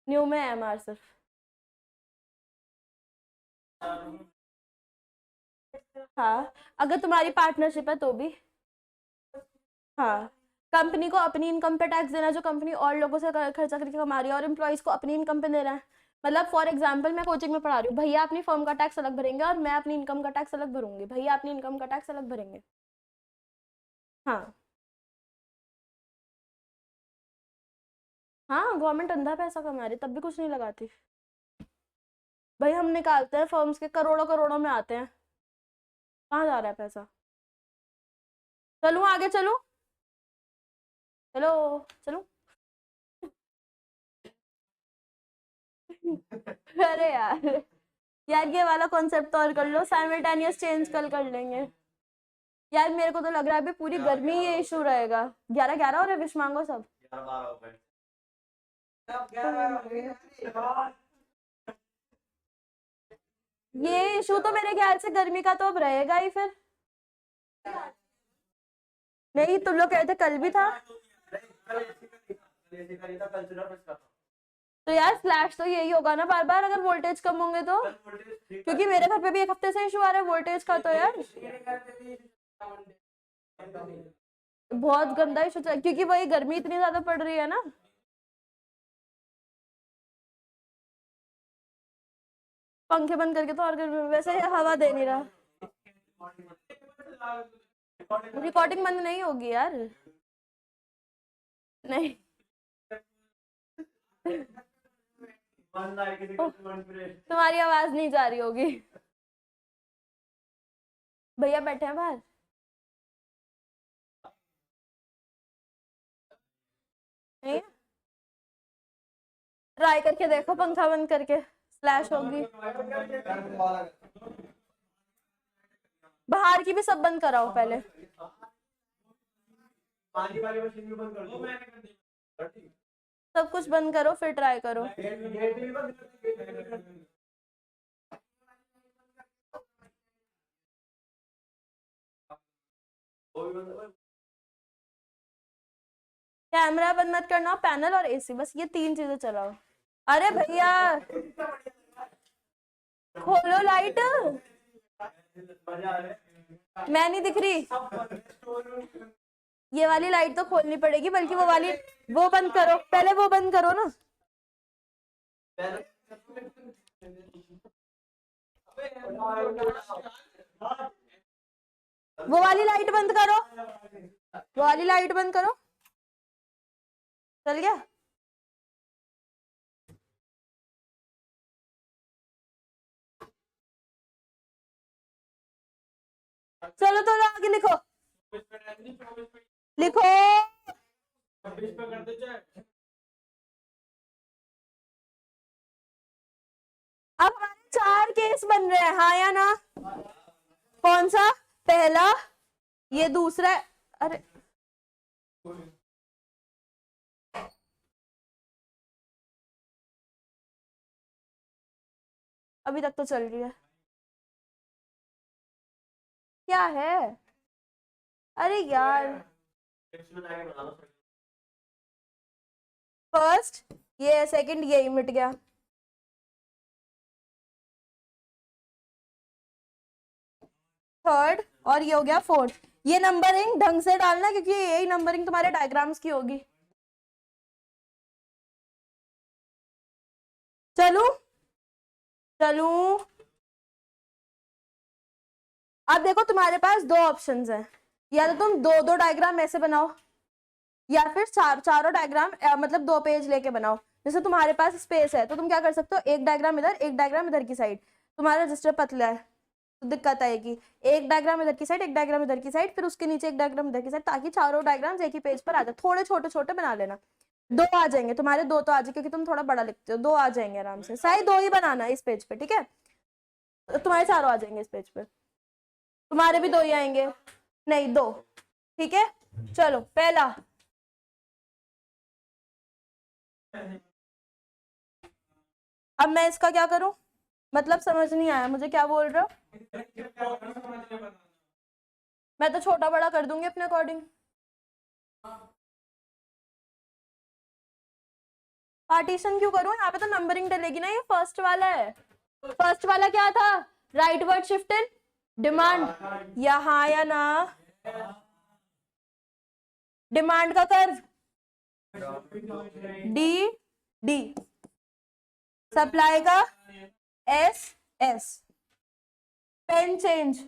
न्यू में एमआर सिर्फ। हाँ, अगर तुम्हारी पार्टनरशिप है तो भी। हाँ, कंपनी को अपनी इनकम पे टैक्स देना, जो कंपनी और लोगों से खर्चा करके कमा रही है, और एम्प्लॉइज को अपनी इनकम पे देना है। मतलब फॉर एग्जांपल मैं कोचिंग में पढ़ा रही हूँ, भैया अपनी फर्म का टैक्स अलग भरेंगे और मैं अपनी इनकम का टैक्स अलग भरूंगी, भैया अपनी इनकम का टैक्स अलग भरेंगे। हाँ, हाँ गवर्नमेंट अंधा पैसा कमा रही, तब भी कुछ नहीं लगाती भाई। हम निकालते हैं फर्म्स के, करोड़ों करोड़ों में आते हैं, कहाँ जा रहा है पैसा। चलूं आगे, चलूं, चलो चलो। अरे यार, यार ये वाला कॉन्सेप्ट और कर लो, साइमल्टेनियस चेंज कल कर लेंगे। यार मेरे को तो लग रहा है अभी पूरी गर्मी ये इशू रहेगा। 11-11 और विश मांगो सब। 11-12 हो गए। अब 11 हो गए। ये इशू तो मेरे ख्याल से गर्मी का तो अब रहेगा ही फिर। नहीं तुम लोग कहते कल भी था। तो यार फ्लैश तो यही होगा ना बार बार, अगर वोल्टेज कम होंगे तो। क्योंकि मेरे घर पे भी एक हफ्ते से इशू आ रहा है वोल्टेज का, तो यार बहुत गंदा इशू चल, क्योंकि वही गर्मी इतनी ज्यादा पड़ रही है ना। पंखे बंद करके तो और गर्मी, वैसे हवा दे नहीं रहा। रिकॉर्डिंग बंद नहीं होगी यार, नहीं। तुम्हारी आवाज नहीं जा रही होगी। भैया बैठे हैं बाहर। नहीं ट्राई करके देखो, पंखा बंद करके, फ्लैश होगी। बाहर की भी सब बंद कराओ पहले। पानी वाली मशीन भी बंद कर दो। सब कुछ बंद करो फिर ट्राई करो। कैमरा बंद मत करना, पैनल और एसी, बस ये 3 चीजें चलाओ। अरे भैया खोलो लाइट, मैं नहीं दिख रही। ये वाली लाइट तो खोलनी पड़ेगी, बल्कि वो वाली, वो बंद करो पहले, वो बंद करो ना। वो वाली लाइट बंद करो, वो वाली लाइट बंद करो। चल गया। चलो तो आगे लिखो, लिखो। अब हमारे 4 केस बन रहे हैं, हाँ या ना। कौन सा? पहला, ये दूसरा। अरे अभी तक तो चल रही है, क्या है? अरे यार फर्स्ट ये, सेकंड ये मिट गया, थर्ड, और ये हो गया फोर्थ। ये नंबरिंग ढंग से डालना, क्योंकि यही नंबरिंग तुम्हारे डायग्राम्स की होगी। चलूं, चलूं। अब देखो तुम्हारे पास 2 ऑप्शंस हैं, या तो तुम 2-2 डायग्राम ऐसे बनाओ, या फिर चारों डायग्राम मतलब 2 पेज लेके बनाओ। जैसे तुम्हारे पास स्पेस है तो तुम क्या कर सकते हो, एक डायग्राम इधर, एक डायग्राम इधर की साइड। तुम्हारा रजिस्टर पतला है तो दिक्कत आएगी, एक डायग्राम इधर की साइड, एक डायग्राम इधर की साइड, फिर उसके नीचे एक डायग्राम इधर की साइड, ताकि चारों डायग्राम्स एक ही पेज पर आ जाए। थोड़े छोटे छोटे बना लेना, 2 आ जाएंगे तुम्हारे, 2 तो आ जाए क्योंकि तुम थोड़ा बड़ा लिखते हो, 2 आ जाएंगे आराम से। सही 2 ही बनाना इस पेज पे, ठीक है? तुम्हारे चारों आ जाएंगे इस पेज पे, तुम्हारे भी 2 ही आएंगे, नहीं 2, ठीक है? चलो पहला, अब मैं इसका क्या करूं, मतलब समझ नहीं आया मुझे, क्या बोल रहे हो? मैं तो छोटा बड़ा कर दूंगी अपने अकॉर्डिंग। पार्टीशन क्यों करूं, यहाँ पे तो नंबरिंग डलेगी ना। ये फर्स्ट वाला है, फर्स्ट वाला क्या था? Right word shift in demand, यहाँ या ना। डिमांड का कर्व डी डी, सप्लाई का S S. Pen change,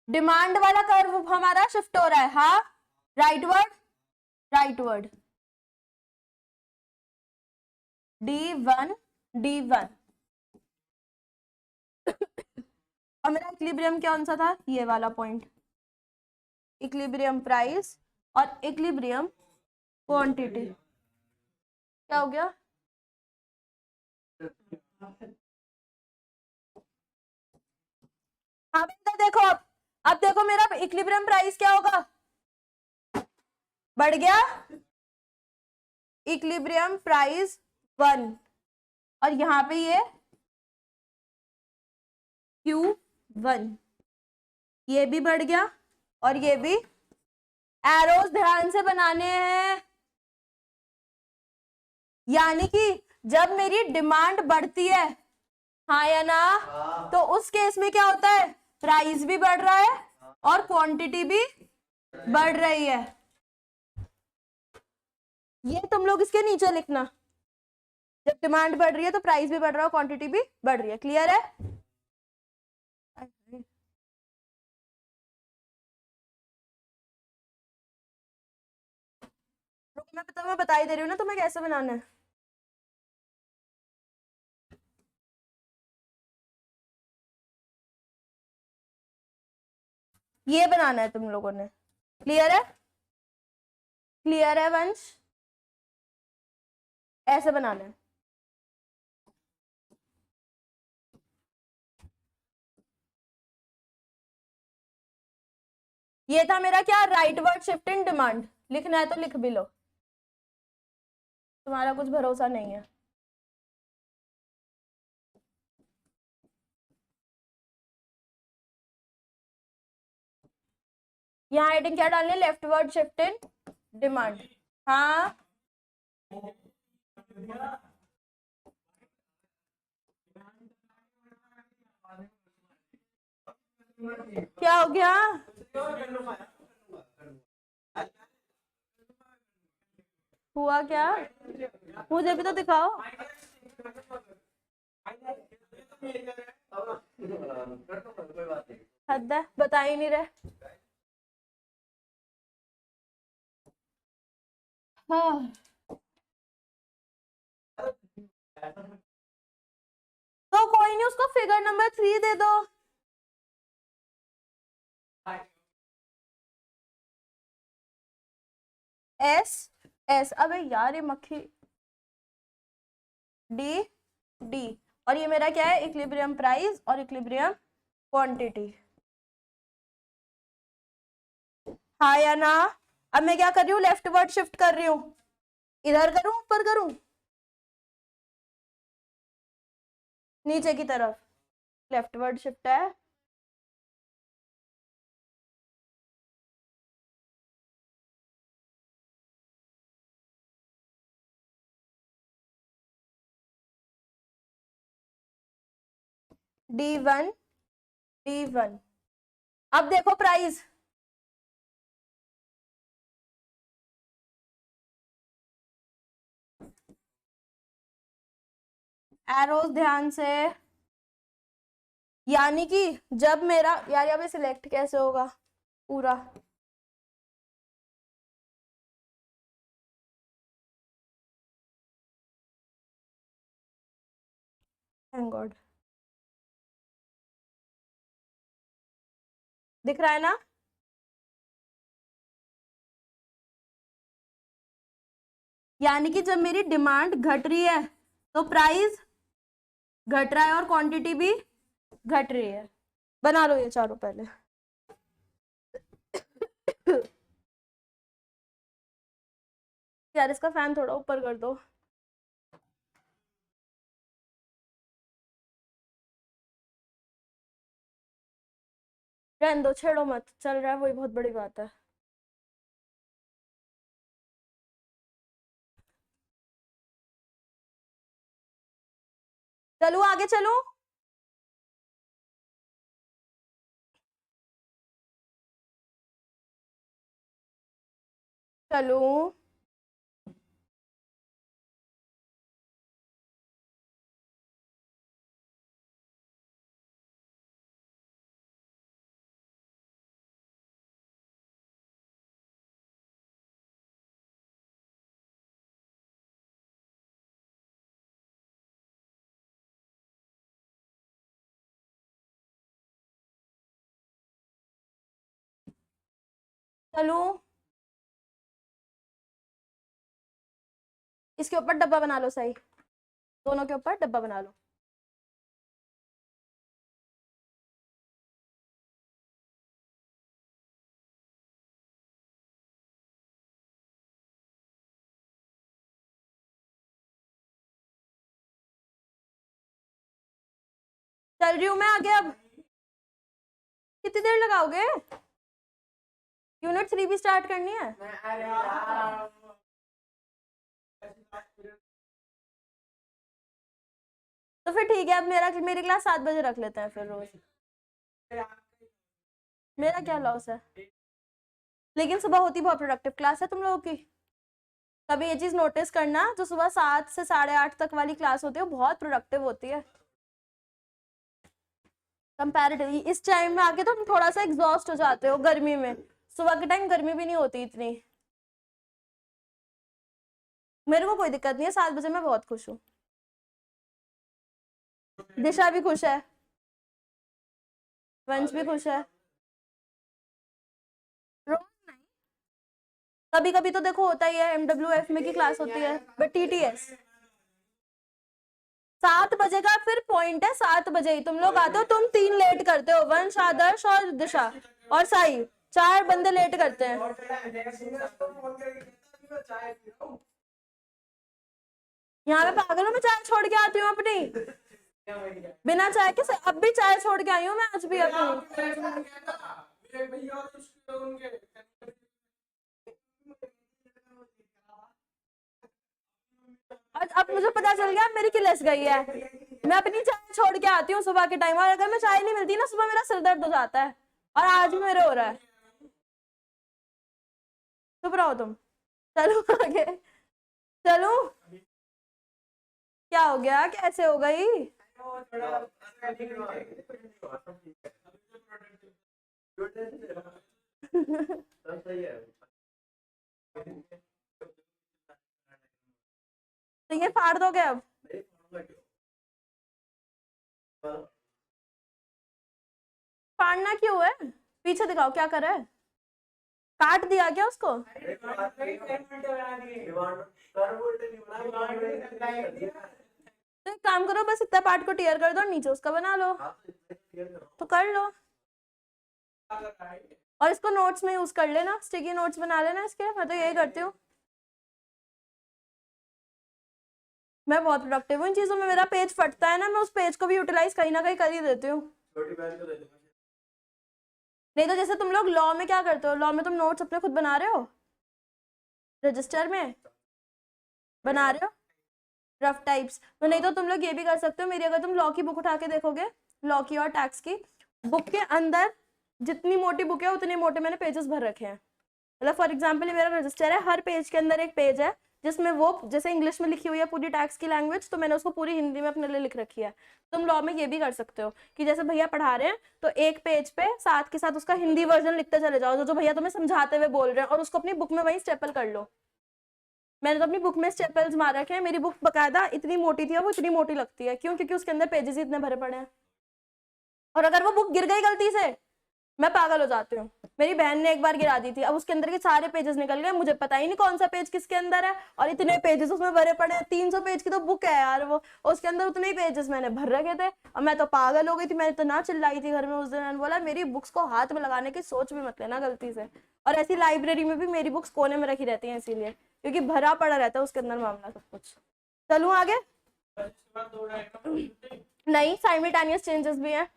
demand वाला कर्व हमारा शिफ्ट हो रहा है, हाँ right word, right word. D1 D1। और मेरा इक्विलिब्रियम कौन सा था, ये वाला पॉइंट, इक्विलिब्रियम प्राइस और इक्विलिब्रियम क्वांटिटी। क्या हो गया, हाँ बेटा देखो अब देखो मेरा इक्विलिब्रियम प्राइस क्या होगा, बढ़ गया, इक्विलिब्रियम प्राइस 1, और यहाँ पे ये Q1, ये भी बढ़ गया और ये भी। एरोस ध्यान से बनाने हैं, यानी कि जब मेरी डिमांड बढ़ती है, हाँ या ना, तो उस केस में क्या होता है, प्राइस भी बढ़ रहा है और क्वांटिटी भी बढ़ रही है। ये तुम लोग इसके नीचे लिखना, जब डिमांड बढ़ रही है तो प्राइस भी बढ़ रहा है, क्वांटिटी भी बढ़ रही है। क्लियर है, मैं बता ही दे रही हूँ ना तुम्हें कैसे बनाना है। ये बनाना है तुम लोगों ने। क्लियर है, क्लियर है वंश, ऐसे बनाना है। ये था मेरा क्या, right word shift in demand. लिखना है तो लिख भी लो, तुम्हारा कुछ भरोसा नहीं है। यहाँ हेडिंग क्या डालनी है, left word shift in demand. हाँ क्या हो गया, हुआ क्या, मुझे भी तो दिखाओ। हद है, बता ही नहीं रहे। हाँ तो कोई नहीं, उसको फिगर नंबर 3 दे दो। एस एस, अबे यार ये मक्खी, डी डी, और ये मेरा क्या है, इक्विलिब्रियम प्राइस और इक्विलिब्रियम क्वांटिटी। हाँ या ना, अब मैं क्या कर रही हूँ, लेफ्ट वर्ड शिफ्ट कर रही हूँ, इधर करूँ ऊपर करूँ, नीचे की तरफ, लेफ्ट वर्ड शिफ्ट है। D1 D1, अब देखो प्राइस, एरोस ध्यान से, यानी कि जब मेरा, यार यहाँ पे सिलेक्ट कैसे होगा पूरा, थैंक गॉड, दिख रहा है ना, यानी कि जब मेरी डिमांड घट रही है तो प्राइस घट रहा है और क्वांटिटी भी घट रही है। बना लो ये चारों पहले। यार इसका फैन थोड़ा ऊपर कर दो। रहने दो, छेड़ो मत, चल रहा है वही बहुत बड़ी बात है। चलो आगे चलो, चलो चलो इसके ऊपर डब्बा बना लो, सही, दोनों के ऊपर डब्बा बना लो। चल रही हूँ मैं आगे। अब कितनी देर लगाओगे? यूनिट 3 भी स्टार्ट करनी है। तो फिर ठीक है, अब मेरी क्लास 7 बजे रख लेते हैं फिर रोज। मेरा क्या लॉस है? लेकिन सुबह होती बहुत प्रोडक्टिव क्लास है तुम लोगों की। कभी ये चीज नोटिस करना, जो सुबह 7 से 8:30 तक वाली क्लास होती है वो बहुत प्रोडक्टिव होती है कंपैरेटिवली। इस टाइम में आके तो तुम थोड़ा सा एग्जॉस्ट हो जाते हो गर्मी में। सुबह के टाइम गर्मी भी नहीं होती इतनी। मेरे को कोई दिक्कत नहीं है, 7 बजे मैं बहुत खुश हूँ। दिशा भी खुश है, वंश भी खुश है। रोज नहीं, कभी कभी तो देखो होता ही है, MWF में की क्लास होती है, बट TTS 7 बजे का फिर पॉइंट है। 7 बजे ही तुम लोग आते हो, तुम 3 लेट करते हो, वंश, आदर्श और दिशा और साई, 4 बंदे लेट करते हैं। यहाँ पे पागल हूँ मैं, चाय छोड़ के आती हूँ अपनी, बिना चाय के अब भी चाय छोड़ के आई हूँ मैं आज भी अपनी। अब मुझे पता चल गया मेरी किलस गई है। मैं अपनी चाय छोड़ के आती हूँ सुबह के टाइम, और अगर मैं चाय नहीं मिलती ना सुबह, मेरा सिर दर्द हो जाता है, और आज भी मेरे हो रहा है। चुप रहो तुम। चलो आगे, चलो। क्या हो गया, कैसे हो गई? तो ये फाड़ दोगे अब? फाड़ना क्यों है? पीछे दिखाओ क्या कर रहा है, काट दिया क्या उसको? तो एक काम करो, बस इतना पार्ट को टीयर कर दो और नीचे उसका बना लो। तो कर लो, और इसको नोट्स में यूज कर लेना, स्टिकी नोट्स बना लेना इसके। मैं तो यही करती हूँ, मैं बहुत प्रोडक्टिव हूँ इन चीजों में। मेरा पेज फटता है ना, मैं उस पेज को भी यूटिलाइज कहीं ना कहीं कर ही देती हूँ। नहीं तो जैसे तुम लोग लॉ में क्या करते हो, लॉ में तुम नोट्स अपने खुद बना रहे हो, रजिस्टर में बना रहे हो रफ टाइप्स। तो नहीं तो तुम लोग ये भी कर सकते हो, मेरी अगर तुम लॉ की बुक उठा के देखोगे, लॉ की और टैक्स की बुक के अंदर जितनी मोटी बुक है उतने मोटे मैंने पेजेस भर रखे हैं। मतलब फॉर एग्जाम्पल मेरा रजिस्टर है, हर पेज के अंदर एक पेज है जिसमें वो जैसे इंग्लिश में लिखी हुई है पूरी टैक्स की लैंग्वेज, तो मैंने उसको पूरी हिंदी में अपने लिए लिख रखी है। तुम लॉ में ये भी कर सकते हो कि जैसे भैया पढ़ा रहे हैं तो एक पेज पे साथ के साथ उसका हिंदी वर्जन लिखते चले जाओ, जो जो भैया तुम्हें समझाते हुए बोल रहे हैं, और उसको अपनी बुक में वही स्टेपल कर लो। मैंने तो अपनी बुक में स्टेपल्स मार रखे हैं, मेरी बुक बकायदा इतनी मोटी थी, वो इतनी मोटी लगती है, क्यों? क्योंकि उसके अंदर पेजेस ही इतने भरे पड़े हैं। और अगर वो बुक गिर गई गलती से, मैं पागल हो जाती हूँ। मेरी बहन ने एक बार गिरा दी थी, अब उसके अंदर के सारे पेजेस निकल गए, मुझे पता ही नहीं कौन सा पेज किसके अंदर है, और इतने पेजेस उसमें भरे पड़े हैं। 300 पेज की तो बुक है यार वो, उसके अंदर उतने ही पेजेस मैंने भर रखे थे, और मैं तो पागल हो गई थी। मैंने तो ना चिल्लाई थी घर में उस दिन, मैंने बोला मेरी बुक्स को हाथ में लगाने की सोच भी मत लेना गलती से। और ऐसी लाइब्रेरी में भी मेरी बुक्स कोने में रखी रहती है इसीलिए, क्योंकि भरा पड़ा रहता है उसके अंदर मामला सब कुछ। चलूं आगे? नहीं, साइमल्टेनियस चेंजेस भी हैं।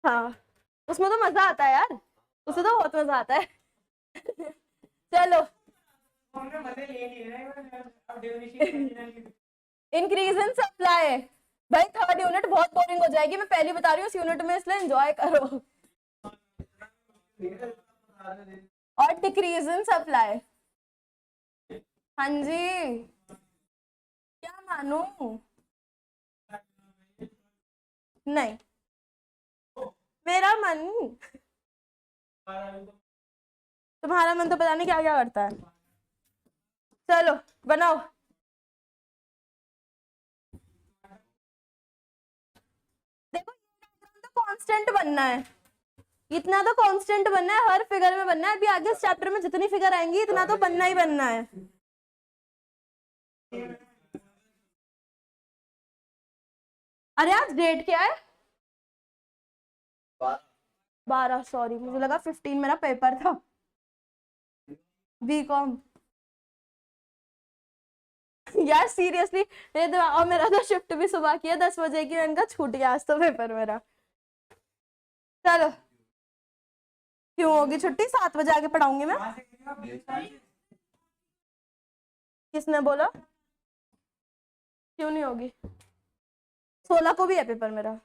हाँ, उसमें तो मजा आता है यार, उसमें तो बहुत मजा आता है। चलो, इंक्रीज इन सप्लाई। भाई 3rd यूनिट बहुत बोरिंग हो जाएगी, मैं पहले बता रही हूँ इस यूनिट में, इसलिए एंजॉय करो। और डिक्रीज इन सप्लाई। हाँ जी, क्या मानू? नहीं, मेरा मन, तुम्हारा मन तो पता नहीं क्या क्या करता है। चलो बनाओ। देखो, तो कांस्टेंट बनना है, इतना तो कांस्टेंट बनना है, हर फिगर में बनना है। अभी आगे इस चैप्टर में जितनी फिगर आएंगी इतना तो बनना ही बनना है। अरे आज डेट क्या है? 12, सॉरी मुझे लगा 15 मेरा पेपर था। बीकॉम। यार सीरियसली मेरे दिमाग, और मेरा तो शिफ्ट भी सुबह की है 10 बजे की, मैंने कहा छूट गया आज तो पेपर मेरा। चलो, क्यों होगी छुट्टी? 7 बजे आके पढ़ाऊंगी मैं। किसने बोला? क्यों नहीं होगी? 16 को भी है पेपर मेरा।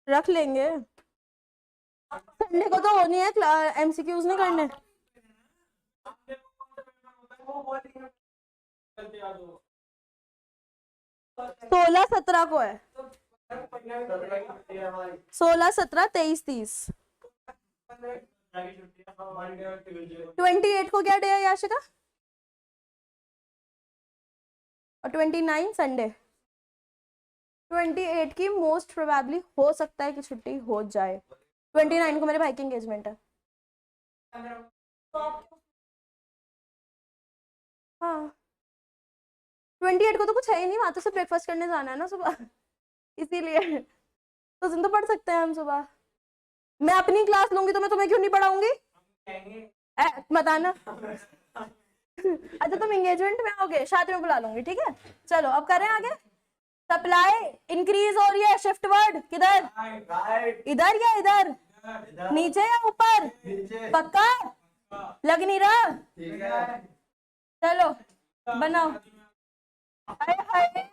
रख लेंगे, संडे को तो होनी है, एमसीक्यूज नहीं करने। 16-17 को है। 16, 17, 23, 30। 28 को क्या डे है याशिका? और 29 संडे। 28 की मोस्ट प्रोबेबली हो सकता है कि छुट्टी हो जाए। 29 को मेरे भाई की एंगेजमेंट है। हाँ, 28 को तो कुछ है ही नहीं, वहां तो सिर्फ ब्रेकफास्ट करने जाना है ना सुबह, इसीलिए तो दिन तो पढ़ सकते हैं हम सुबह। मैं अपनी क्लास लूंगी तो मैं तुम्हें क्यों नहीं पढ़ाऊंगी? बताना। अच्छा तुम एंगेजमेंट में आओगे, शादी में बुला लूंगी, ठीक है। चलो अब करें आगे। सप्लाई इंक्रीज हो रही है, शिफ्ट वर्ड किधर? इधर या इधर? नीचे या ऊपर? पक्का? लग नहीं रहा? चलो बनाओ। हाय हाय,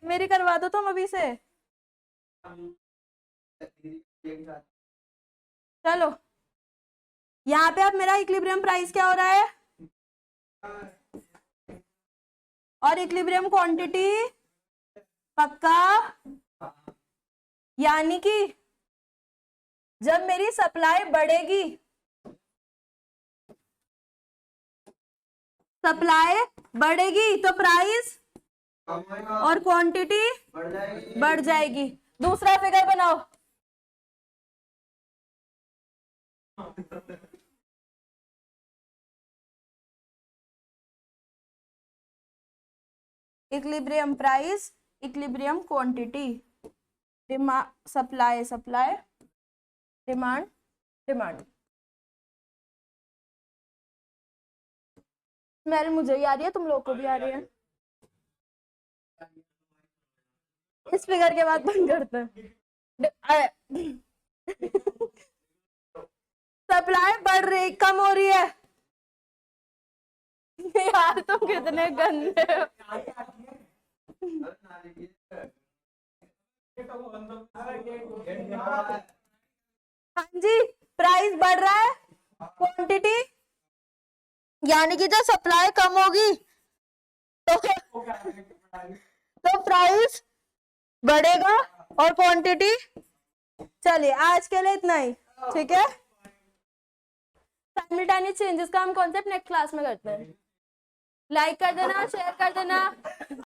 मेरी करवा दो तुम अभी से। चलो यहाँ पे अब मेरा इक्विलिब्रियम प्राइस क्या हो रहा है, और इक्विलिब्रियम क्वांटिटी पक्का। यानी कि जब मेरी सप्लाई बढ़ेगी, सप्लाई बढ़ेगी तो प्राइस और क्वांटिटी बढ़ जाएगी। दूसरा फिगर बनाओ। Equilibrium price, equilibrium quantity, demand supply, supply demand, demand. Smell मुझे ही आ रही है, तुम लोग को भी आ रही है? इस फिगर के बाद बंद करते हैं। सप्लाई बढ़ रही, कम हो रही है। यार तुम कितने गंदे हो। हाँ जी, प्राइस बढ़ रहा है, क्वांटिटी यानी कि जब सप्लाई कम होगी तो प्राइस बढ़ेगा और क्वांटिटी। चलिए आज के लिए इतना ही, ठीक है। साइमल्टेनियस चेंजेस का हम कॉन्सेप्ट नेक्स्ट क्लास में करते हैं। लाइक कर देना, शेयर कर देना।